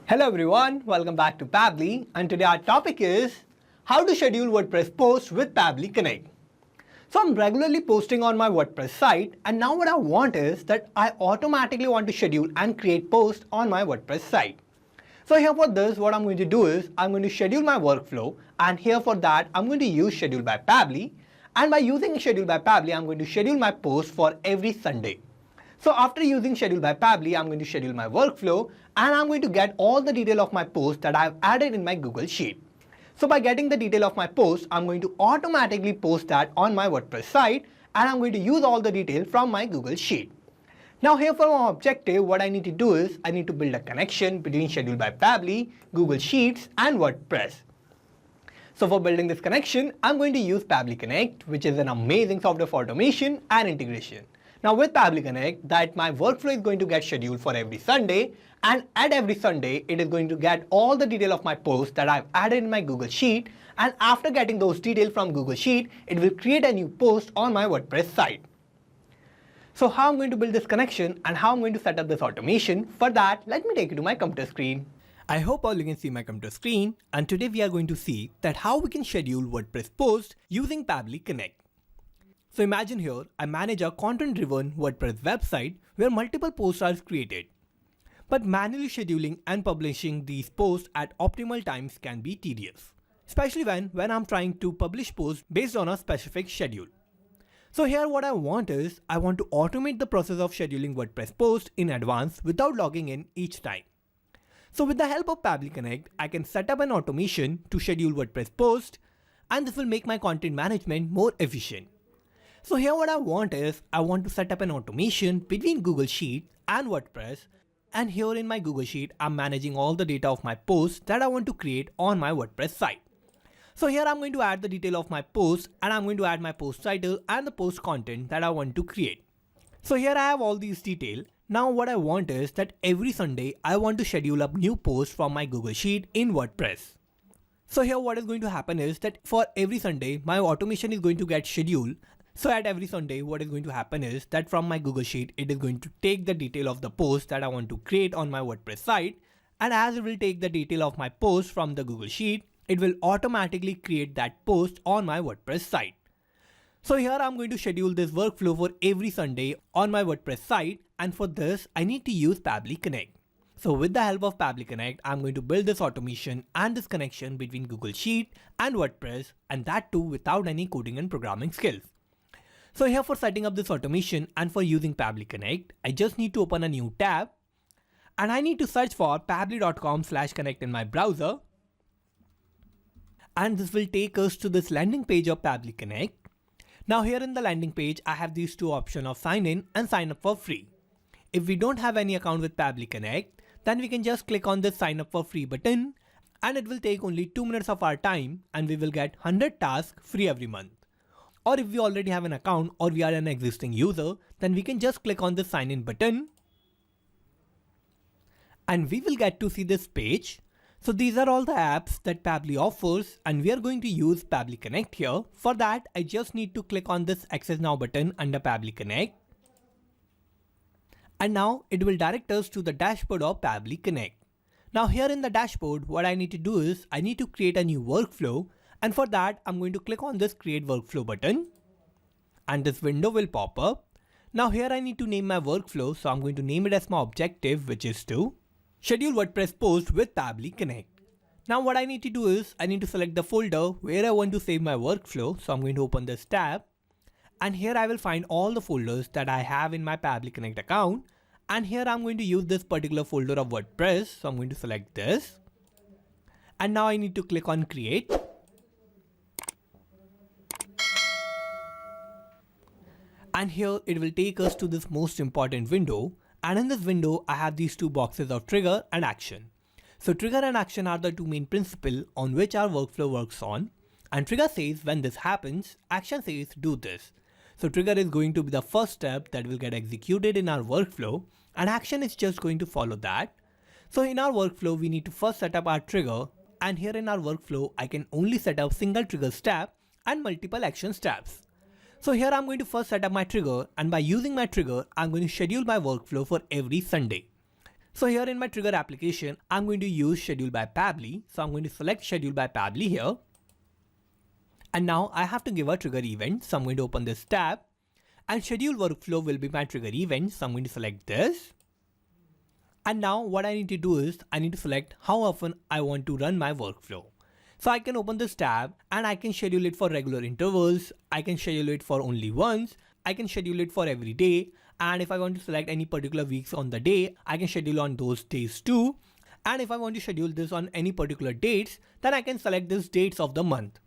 Hello everyone, welcome back to Pabbly, and today our topic is how to schedule WordPress posts with Pabbly Connect. So I'm regularly posting on my WordPress site, and now what I want is that I automatically want to schedule and create posts on my WordPress site. So here for this, what I'm going to do is I'm going to schedule my workflow, and here for that I'm going to use Schedule by Pabbly, and by using Schedule by Pabbly I'm going to schedule my posts for every Sunday. So after using Schedule by Pabbly, I'm going to schedule my workflow and I'm going to get all the detail of my post that I've added in my Google Sheet. So by getting the detail of my post, I'm going to automatically post that on my WordPress site and I'm going to use all the detail from my Google Sheet. Now here for my objective, what I need to do is I need to build a connection between Schedule by Pabbly, Google Sheets and WordPress. So for building this connection, I'm going to use Pabbly Connect, which is an amazing software for automation and integration. Now with Pabbly Connect, that my workflow is going to get scheduled for every Sunday, and at every Sunday it is going to get all the detail of my posts that I've added in my Google Sheet, and after getting those details from Google Sheet, it will create a new post on my WordPress site. So how I'm going to build this connection and how I'm going to set up this automation, for that let me take you to my computer screen. I hope all you can see my computer screen, and today we are going to see that how we can schedule WordPress posts using Pabbly Connect. So imagine here, I manage a content-driven WordPress website where multiple posts are created. But manually scheduling and publishing these posts at optimal times can be tedious, especially when I'm trying to publish posts based on a specific schedule. So here what I want is, I want to automate the process of scheduling WordPress posts in advance without logging in each time. So with the help of Pabbly Connect, I can set up an automation to schedule WordPress posts, and this will make my content management more efficient. So here what I want is, I want to set up an automation between Google Sheet and WordPress, and here in my Google Sheet I'm managing all the data of my posts that I want to create on my WordPress site. So here I'm going to add the detail of my post, and I'm going to add my post title and the post content that I want to create. So here I have all these details. Now what I want is that every Sunday I want to schedule a new post from my Google Sheet in WordPress. So here what is going to happen is that for every Sunday my automation is going to get scheduled. So at every Sunday, what is going to happen is that from my Google Sheet, it is going to take the detail of the post that I want to create on my WordPress site. And as it will take the detail of my post from the Google Sheet, it will automatically create that post on my WordPress site. So here I'm going to schedule this workflow for every Sunday on my WordPress site. And for this, I need to use Pabbly Connect. So with the help of Pabbly Connect, I'm going to build this automation and this connection between Google Sheet and WordPress, and that too without any coding and programming skills. So here for setting up this automation and for using Pabbly Connect, I just need to open a new tab, and I need to search for pabbly.com/connect in my browser. And this will take us to this landing page of Pabbly Connect. Now here in the landing page, I have these two options of sign in and sign up for free. If we don't have any account with Pabbly Connect, then we can just click on this sign up for free button, and it will take only 2 minutes of our time, and we will get 100 tasks free every month. Or if we already have an account or we are an existing user, then we can just click on the sign in button and we will get to see this page. So these are all the apps that Pabbly offers, and we are going to use Pabbly Connect here. For that, I just need to click on this Access Now button under Pabbly Connect. And now it will direct us to the dashboard of Pabbly Connect. Now here in the dashboard, what I need to do is I need to create a new workflow. And for that, I'm going to click on this Create Workflow button, and this window will pop up. Now here I need to name my workflow, so I'm going to name it as my objective, which is to schedule WordPress posts with Pabbly Connect. Now what I need to do is I need to select the folder where I want to save my workflow. So I'm going to open this tab, and here I will find all the folders that I have in my Pabbly Connect account. And here I'm going to use this particular folder of WordPress. So I'm going to select this, and now I need to click on Create. And here it will take us to this most important window, and in this window I have these two boxes of trigger and action. So trigger and action are the two main principles on which our workflow works on, and trigger says when this happens, action says do this. So trigger is going to be the first step that will get executed in our workflow, and action is just going to follow that. So in our workflow we need to first set up our trigger, and here in our workflow I can only set up single trigger step and multiple action steps. So here I'm going to first set up my trigger, and by using my trigger, I'm going to schedule my workflow for every Sunday. So here in my trigger application, I'm going to use schedule by Pabbly. So I'm going to select schedule by Pabbly here. And now I have to give a trigger event. So I'm going to open this tab and schedule workflow will be my trigger event. So I'm going to select this. And now what I need to do is I need to select how often I want to run my workflow. So I can open this tab and I can schedule it for regular intervals. I can schedule it for only once. I can schedule it for every day. And if I want to select any particular weeks on the day, I can schedule on those days too. And if I want to schedule this on any particular dates, then I can select these dates of the month.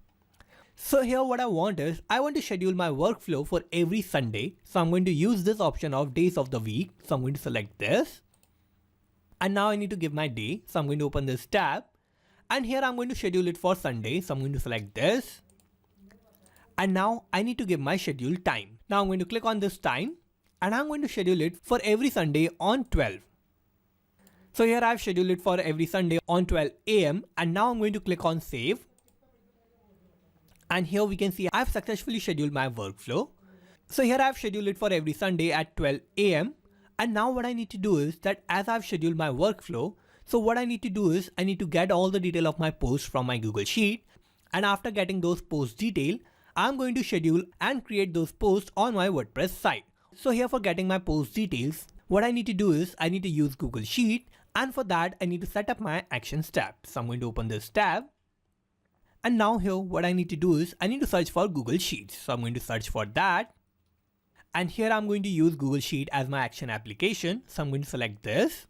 So here what I want is I want to schedule my workflow for every Sunday. So I'm going to use this option of days of the week. So I'm going to select this. And now I need to give my day. So I'm going to open this tab. And here I'm going to schedule it for Sunday. So I'm going to select this. And now I need to give my schedule time. Now I'm going to click on this time. And I'm going to schedule it for every Sunday on 12. So here I've scheduled it for every Sunday on 12 AM. And now I'm going to click on save. And here we can see I've successfully scheduled my workflow. So here I've scheduled it for every Sunday at 12 AM. And now what I need to do is that as I've scheduled my workflow, so what I need to do is I need to get all the detail of my post from my Google Sheet. And after getting those post detail, I'm going to schedule and create those posts on my WordPress site. So here for getting my post details, what I need to do is I need to use Google Sheet. And for that, I need to set up my actions tab. So I'm going to open this tab. And now here, what I need to do is I need to search for Google Sheets. So I'm going to search for that. And here I'm going to use Google Sheet as my action application. So I'm going to select this.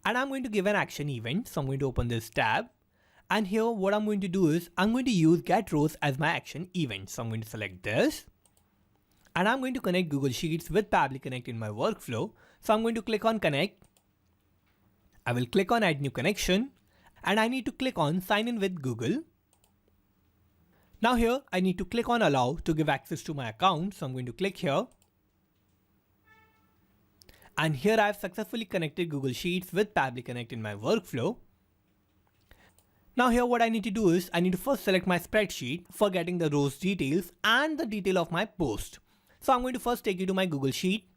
And I'm going to give an action event. So I'm going to open this tab. And here what I'm going to do is I'm going to use get rows as my action event. So I'm going to select this. And I'm going to connect Google Sheets with Pabbly Connect in my workflow. So I'm going to click on connect. I will click on add new connection. And I need to click on sign in with Google. Now here I need to click on allow to give access to my account. So I'm going to click here. And here I've successfully connected Google Sheets with Pabbly Connect in my workflow. Now here what I need to do is I need to first select my spreadsheet for getting the rows details and the detail of my post. So I'm going to first take you to my Google Sheet.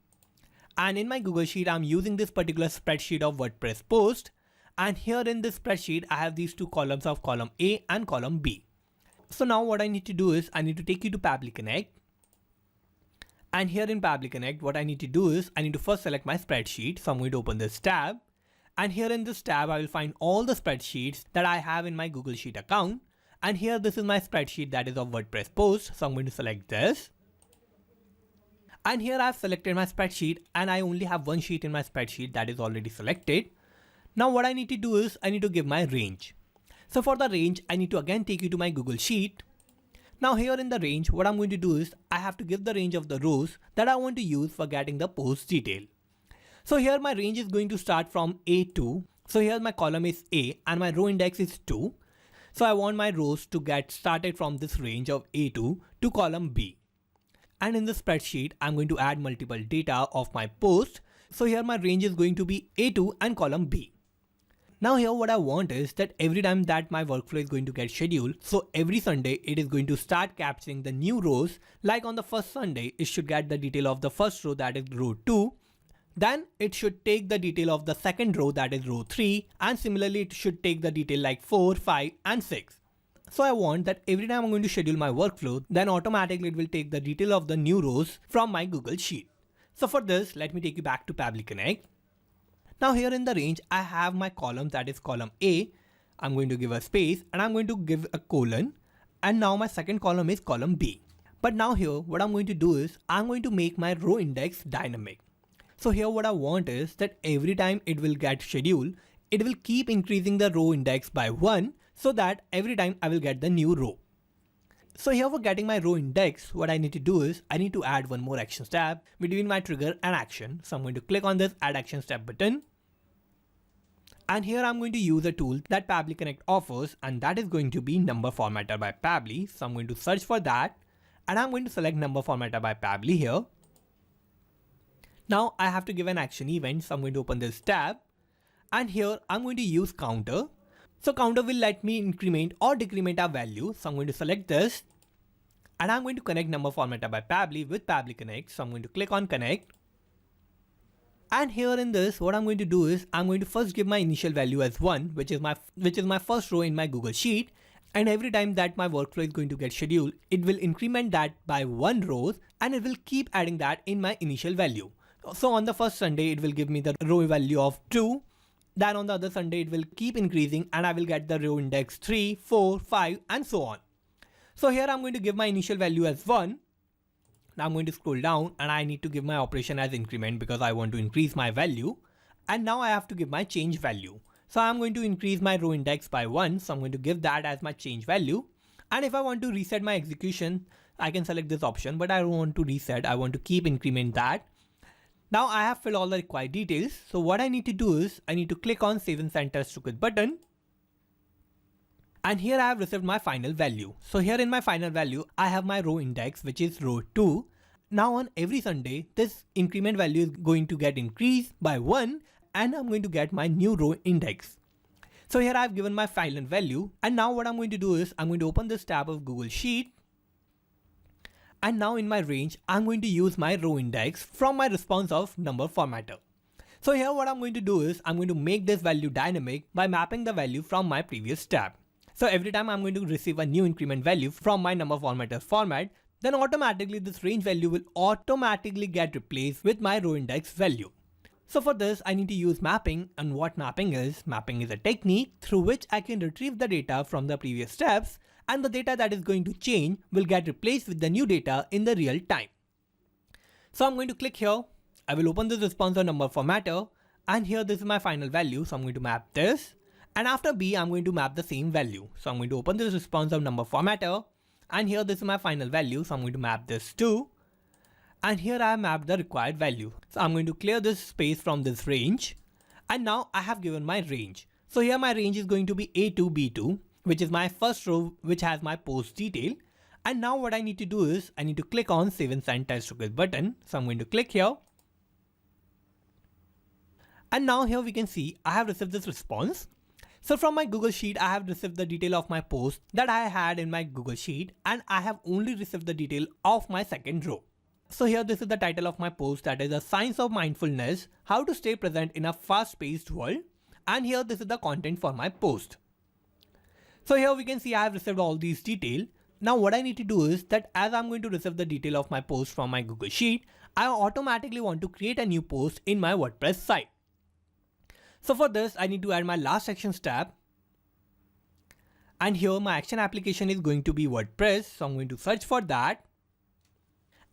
And in my Google Sheet, I'm using this particular spreadsheet of WordPress post. And here in this spreadsheet, I have these two columns of column A and column B. So now what I need to do is I need to take you to Pabbly Connect. And here in Pabbly Connect, what I need to do is I need to first select my spreadsheet. So I'm going to open this tab. And here in this tab, I will find all the spreadsheets that I have in my Google Sheet account. And here this is my spreadsheet that is of WordPress post. So I'm going to select this. And here I've selected my spreadsheet and I only have one sheet in my spreadsheet that is already selected. Now what I need to do is I need to give my range. So for the range, I need to again take you to my Google Sheet. Now here in the range, what I'm going to do is I have to give the range of the rows that I want to use for getting the post detail. So here my range is going to start from A2. So here my column is A and my row index is 2. So I want my rows to get started from this range of A2 to column B. And in the spreadsheet, I'm going to add multiple data of my post. So here my range is going to be A2 and column B. Now here what I want is that every time that my workflow is going to get scheduled, so every Sunday it is going to start capturing the new rows. Like on the first Sunday, it should get the detail of the first row, that is row 2. Then it should take the detail of the second row, that is row 3. And similarly, it should take the detail like 4, 5 and 6. So I want that every time I'm going to schedule my workflow, then automatically it will take the detail of the new rows from my Google Sheet. So for this, let me take you back to Pabbly Connect. Now here in the range, I have my column, that is column A. I'm going to give a space and I'm going to give a colon. And now my second column is column B. But now here, what I'm going to do is I'm going to make my row index dynamic. So here what I want is that every time it will get scheduled, it will keep increasing the row index by 1 so that every time I will get the new row. So here for getting my row index, what I need to do is I need to add one more actions tab between my trigger and action. So I'm going to click on this add actions tab button. And here I'm going to use a tool that Pabbly Connect offers, and that is going to be number formatter by Pabbly. So I'm going to search for that and I'm going to select number formatter by Pabbly here. Now I have to give an action event. So I'm going to open this tab and here I'm going to use counter. So counter will let me increment or decrement a value. So I'm going to select this and I'm going to connect number formatter by Pabbly with Pabbly Connect. So I'm going to click on connect. And here in this, what I'm going to do is I'm going to first give my initial value as 1, which is my first row in my Google Sheet. And every time that my workflow is going to get scheduled, it will increment that by 1 row and it will keep adding that in my initial value. So on the first Sunday, it will give me the row value of 2. Then on the other Sunday, it will keep increasing and I will get the row index 3, 4, 5 and so on. So here I'm going to give my initial value as 1. Now I'm going to scroll down and I need to give my operation as increment because I want to increase my value. And now I have to give my change value. So I'm going to increase my row index by 1. So I'm going to give that as my change value. And if I want to reset my execution, I can select this option, but I don't want to reset. I want to keep increment that. Now I have filled all the required details. So what I need to do is I need to click on Save and Send Test to Quit button. And here I have received my final value. So here in my final value, I have my row index, which is row 2. Now on every Sunday, this increment value is going to get increased by 1 and I'm going to get my new row index. So here I've given my final value. And now what I'm going to do is I'm going to open this tab of Google Sheet. And now in my range, I'm going to use my row index from my responsive number formatter. So here what I'm going to do is I'm going to make this value dynamic by mapping the value from my previous tab. So every time I'm going to receive a new increment value from my number formatter format, then automatically this range value will automatically get replaced with my row index value. So for this, I need to use mapping, and what mapping is a technique through which I can retrieve the data from the previous steps, and the data that is going to change will get replaced with the new data in the real time. So I'm going to click here. I will open this responsive number formatter, and here this is my final value. So I'm going to map this. And after B, I'm going to map the same value. So I'm going to open this responsive number formatter. And here this is my final value. So I'm going to map this too. And here I have mapped the required value. So I'm going to clear this space from this range. And now I have given my range. So here my range is going to be A2, B2, which is my first row, which has my post detail. And now what I need to do is I need to click on Save and Send Test to Quit button. So I'm going to click here. And now here we can see I have received this response. So from my Google Sheet, I have received the detail of my post that I had in my Google Sheet, and I have only received the detail of my second row. So here this is the title of my post, that is a Science of Mindfulness, how to stay present in a fast-paced world. And here this is the content for my post. So here we can see I have received all these details. Now what I need to do is that as I'm going to receive the detail of my post from my Google Sheet, I automatically want to create a new post in my WordPress site. So for this, I need to add my last actions tab. And here my action application is going to be WordPress. So I'm going to search for that.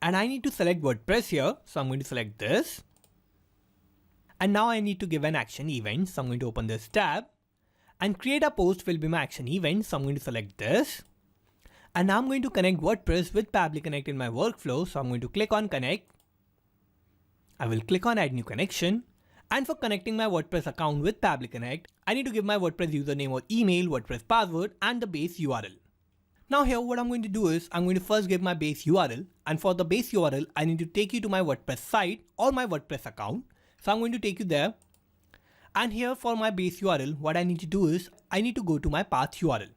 And I need to select WordPress here. So I'm going to select this. And now I need to give an action event. So I'm going to open this tab. And create a post will be my action event. So I'm going to select this. And now I'm going to connect WordPress with Pabbly Connect in my workflow. So I'm going to click on Connect. I will click on Add New Connection. And for connecting my WordPress account with Pabbly Connect, I need to give my WordPress username or email, WordPress password, and the base URL. Now here what I'm going to do is I'm going to first give my base URL, and for the base URL, I need to take you to my WordPress site or my WordPress account. So I'm going to take you there. And here for my base URL, what I need to do is I need to go to my path URL.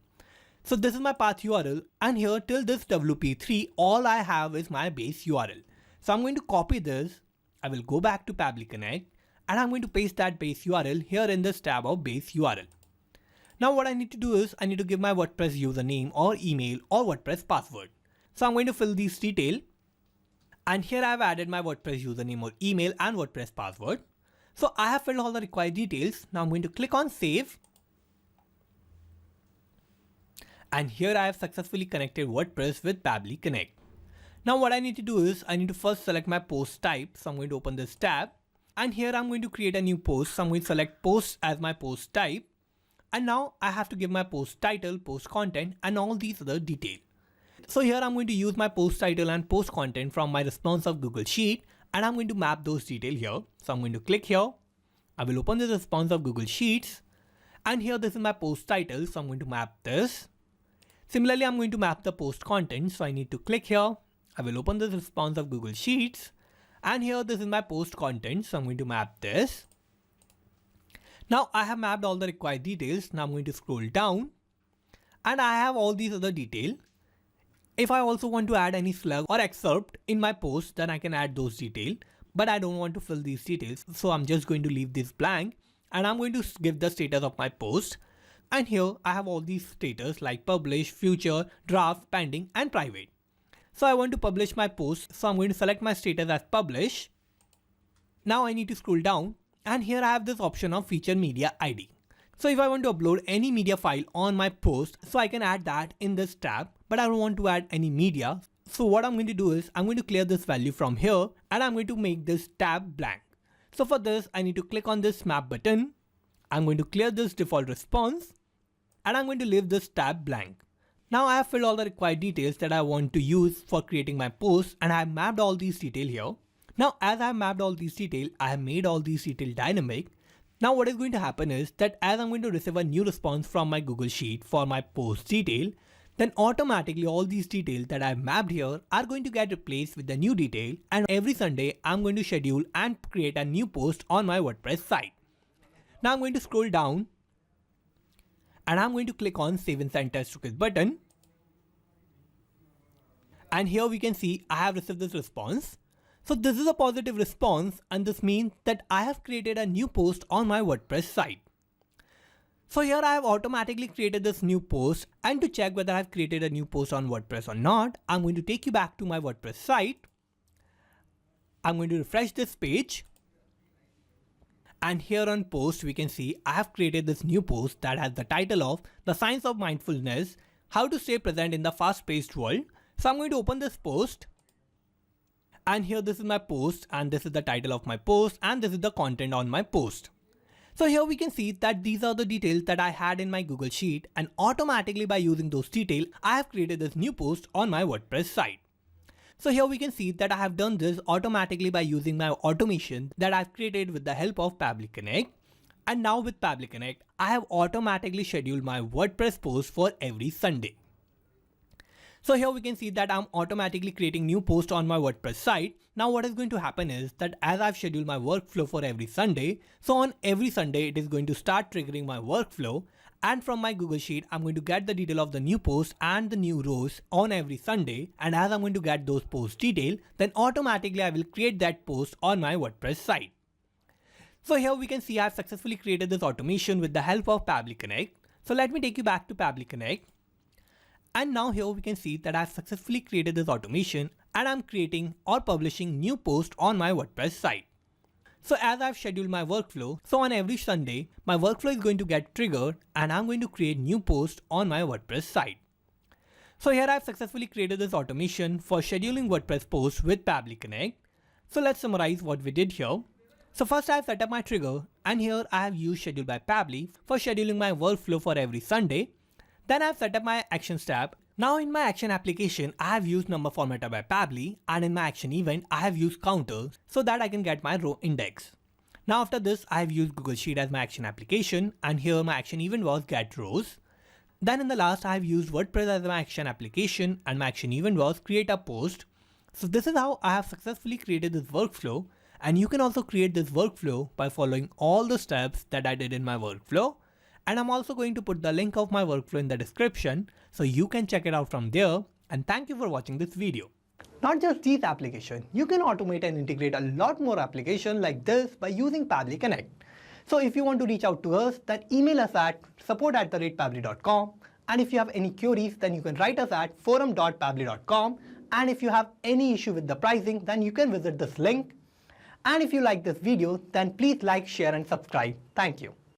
So this is my path URL, and here till this WP3, all I have is my base URL. So I'm going to copy this. I will go back to Pabbly Connect. And I'm going to paste that base URL here in this tab of base URL. Now what I need to do is I need to give my WordPress username or email or WordPress password. So I'm going to fill these details. And here I've added my WordPress username or email and WordPress password. So I have filled all the required details. Now I'm going to click on Save. And here I have successfully connected WordPress with Pabbly Connect. Now what I need to do is I need to first select my post type. So I'm going to open this tab. And here I'm going to create a new post. So I'm going to select post as my post type. And now I have to give my post title, post content, and all these other details. So here I'm going to use my post title and post content from my responsive Google Sheet. And I'm going to map those details here. So I'm going to click here. I will open the responsive Google Sheets. And here this is my post title. So I'm going to map this. Similarly, I'm going to map the post content. So I need to click here. I will open the responsive Google Sheets. And here this is my post content. So I'm going to map this. Now I have mapped all the required details. Now I'm going to scroll down. And I have all these other details. If I also want to add any slug or excerpt in my post, then I can add those details. but I don't want to fill these details, so I'm just going to leave this blank and I'm going to give the status of my post. And here I have all these status like publish, future, draft, pending and private. So I want to publish my post, so I'm going to select my status as publish. Now I need to scroll down and here I have this option of feature media ID. So if I want to upload any media file on my post, so I can add that in this tab, but I don't want to add any media. So what I'm going to do is I'm going to clear this value from here and I'm going to make this tab blank. So for this, I need to click on this map button. I'm going to clear this default response and I'm going to leave this tab blank. Now I have filled all the required details that I want to use for creating my post and I have mapped all these details here. Now as I have mapped all these details, I have made all these details dynamic. Now what is going to happen is that as I'm going to receive a new response from my Google Sheet for my post detail, then automatically all these details that I've mapped here are going to get replaced with the new detail, and every Sunday I'm going to schedule and create a new post on my WordPress site. Now I'm going to scroll down and I'm going to click on Save and Send Test Request button. And here we can see I have received this response. So this is a positive response and this means that I have created a new post on my WordPress site. So here I have automatically created this new post, and to check whether I have created a new post on WordPress or not, I'm going to take you back to my WordPress site. I'm going to refresh this page. And here on post, we can see I have created this new post that has the title of The Science of Mindfulness, How to Stay Present in the Fast-Paced World. So I'm going to open this post. And here this is my post and this is the title of my post and this is the content on my post. So here we can see that these are the details that I had in my Google Sheet, and automatically by using those details, I have created this new post on my WordPress site. So here we can see that I have done this automatically by using my automation that I've created with the help of Pabbly Connect. And now with Pabbly Connect, I have automatically scheduled my WordPress post for every Sunday. So here we can see that I'm automatically creating new posts on my WordPress site. Now what is going to happen is that as I've scheduled my workflow for every Sunday, so on every Sunday it is going to start triggering my workflow, and from my Google Sheet I'm going to get the detail of the new post and the new rows on every Sunday, and as I'm going to get those post detail, then automatically I will create that post on my WordPress site. So here we can see I've successfully created this automation with the help of Pabbly Connect. So let me take you back to Pabbly Connect. And now here we can see that I've successfully created this automation and I'm creating or publishing new posts on my WordPress site. So as I've scheduled my workflow, so on every Sunday, my workflow is going to get triggered and I'm going to create new posts on my WordPress site. So here I've successfully created this automation for scheduling WordPress posts with Pabbly Connect. So let's summarize what we did here. So first I've set up my trigger, and here I have used Schedule by Pabbly for scheduling my workflow for every Sunday. Then I've set up my Actions tab. Now in my action application, I have used number formatter by Pabbly, and in my action event, I have used counter so that I can get my row index. Now after this, I have used Google Sheet as my action application, and here my action event was get rows. Then in the last, I have used WordPress as my action application, and my action event was create a post. So this is how I have successfully created this workflow, and you can also create this workflow by following all the steps that I did in my workflow. And I'm also going to put the link of my workflow in the description so you can check it out from there. And thank you for watching this video. Not just these applications, you can automate and integrate a lot more applications like this by using Pabbly Connect. So if you want to reach out to us, then email us at support@pabbly.com. And if you have any queries, then you can write us at forum.pabbly.com. And if you have any issue with the pricing, then you can visit this link. And if you like this video, then please like, share and subscribe. Thank you.